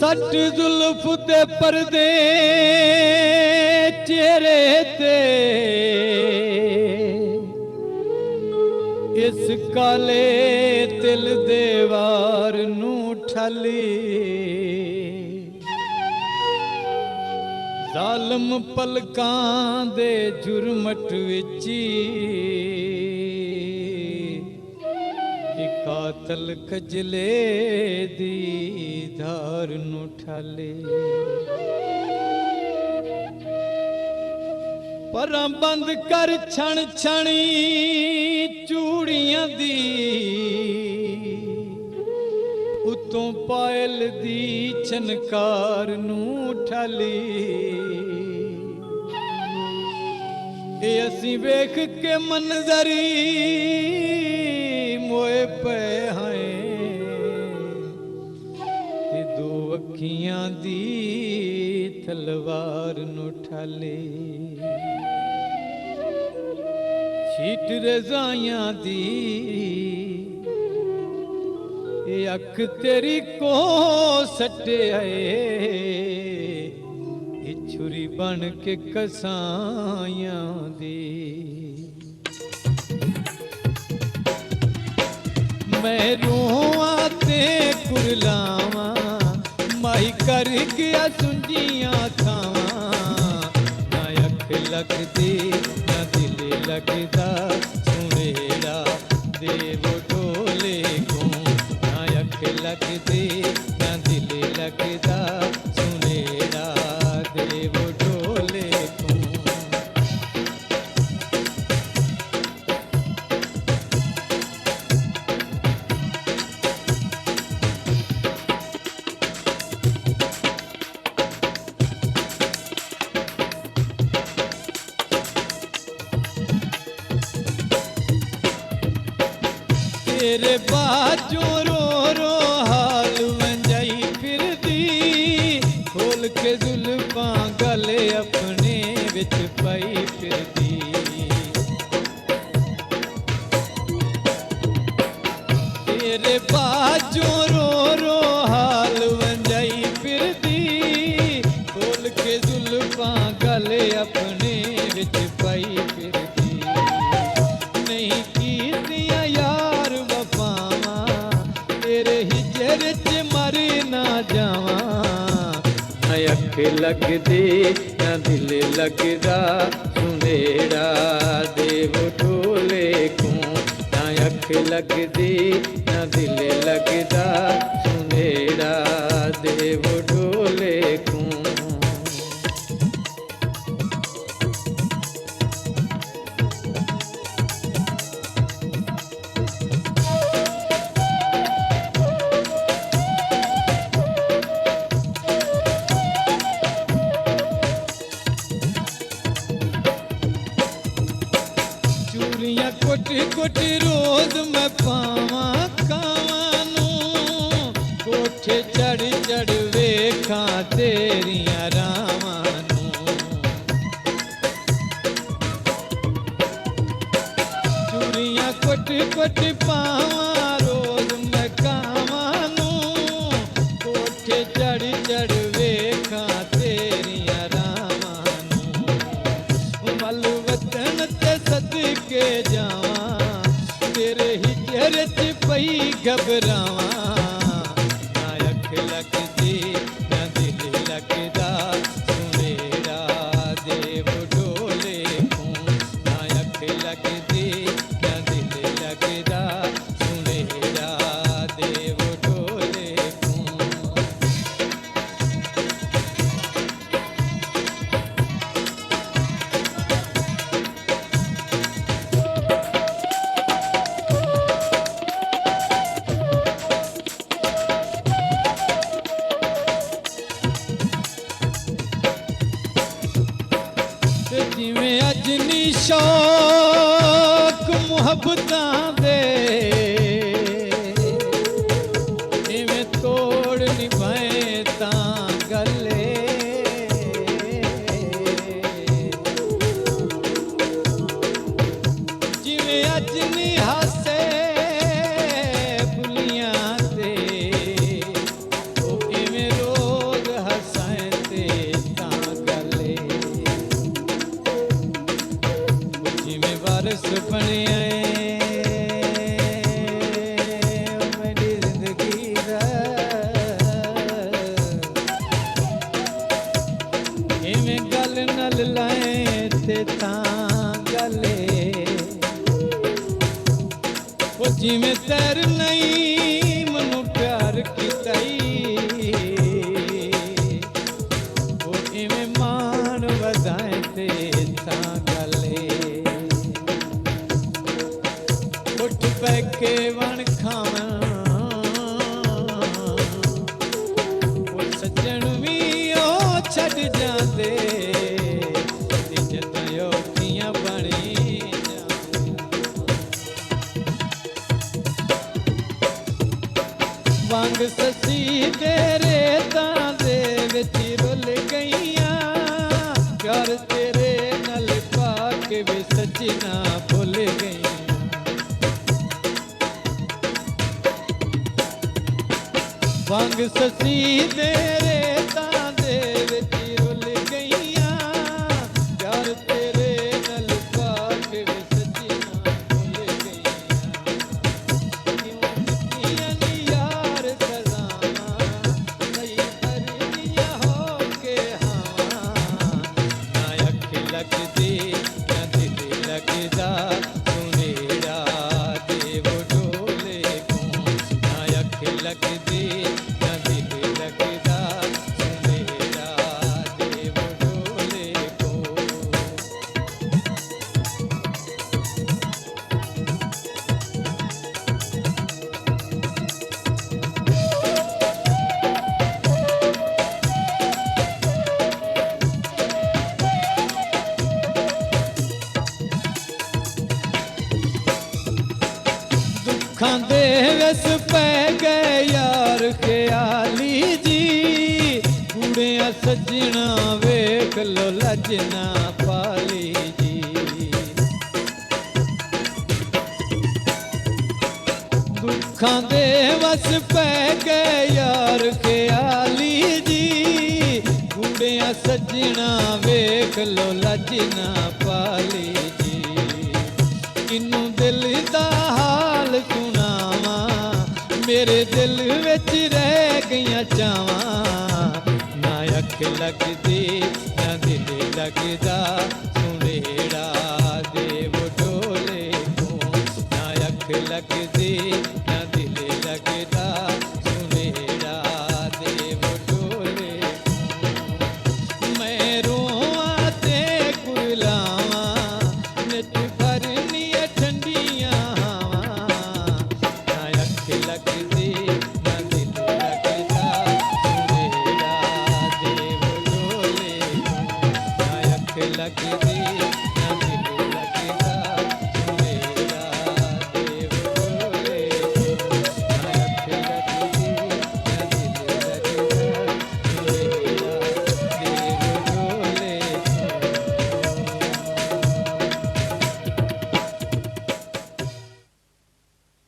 सट जुल्फ ते पर्दे चेहरे ते इस काले तिल दे वार नू ठली जालम पलकां दे जुरमट विची कातल खजले दी धार नू ठाले परां बंद कर छण छणी चूड़ियां दी उतों पायल दी छनकार नू ठाली ए असीं वेख के मंजरी मोए पे हैं दो अखियां दी तलवार नू ठाले छीट रजाइयां दी ए अख तेरी को सटे आए ए छुरी बन के कसाइयां दी मैं रोआ ते कुरलावा माही कर गया सुंजियां थावा ना अख लगदी ना दिल लगदा सुनेड़ा देव ढोले को ना अख लगदी ना दिल लगदा सुनेड़ा देव ढोले को तेरे बाजू रो रो हाल वंजाई फिर दी खोल के जुल्फां गले अपने विच पाई फिर दी तेरे बाजू रो रो हाल वंजाई फिर दी खोल के जुल्फां गले अपने विच पाई फिर दी नहीं की दिया यार वफावा तेरे हिजर च मर ना जावा ना अख लगदी ना दिल लगदा सुनेड़ा देव ढोले को ना अख लगदी ना दिल लगदा सुनेड़ा देव ढोले को कोटी कोटी रोज मैं पावा कावानू कोठे चढ़ चढ़ वेखा तेरिया रावानू चूड़ियां कोटी कोटी पावा रोज मैं कावानू कोठे चढ़ चढ़ वेखा तेरिया रावानू मल वतन ते सदके जावा तेरे ही चेहरे च पई घबरावा ना अख लगदी ना दिल लगदा सुनेड़ा देव ढोले को ना अख लगदी ना दिल लगदा सुनेड़ा देव ढोले को जिवें अजनी शौक मुहब्बतां दे इवें तोड़ निभाए तां गले जिवें अजनी हासे बुलियां ते ओ इवें रो बनया मेरी जिंदगी दा इवें गल नल लाए ते तां गले वो जिवें तैर नहीं मनु प्यार कीता वो इवें मान वधाए ते तां गले उठ बैके वन खावा वो सज्जन भी ओ छड़ जाते इज्जत औखियां बनी वांग ससी तेरे तां दे विच रुल गईयां प्यार तेरे नल पाके वे सच्ची ना भुल गईयां वांग ससी तेरे तां दे विच रुल गईयां प्यार तेरे नल पाके वे सच्ची ना भुल गईयां क्यों दित्तियां नी यार सज़ावां कई भरदियां हो के हावां ना अख लगदी ना दिल लगदा सुनेड़ा देव डोले को ना अख लगदी ना दिल लगदा सुनेड़ा देव डोले को दुखां दे वस पै गए यार ख्याली जी कूड़ियां सज्जना वेख लो लजना पाली जी दुखां दे वस पै गए यार ख्याली जी कूड़ियां सज्जना वेख लो लजना पाली जी किन्नू दिल दा हाल सुनावा मेरे दिल विच रह गईयां चावां ना अख लगदी ना दिल लगदा सुनेड़ा देव डोले को ना अख लगदी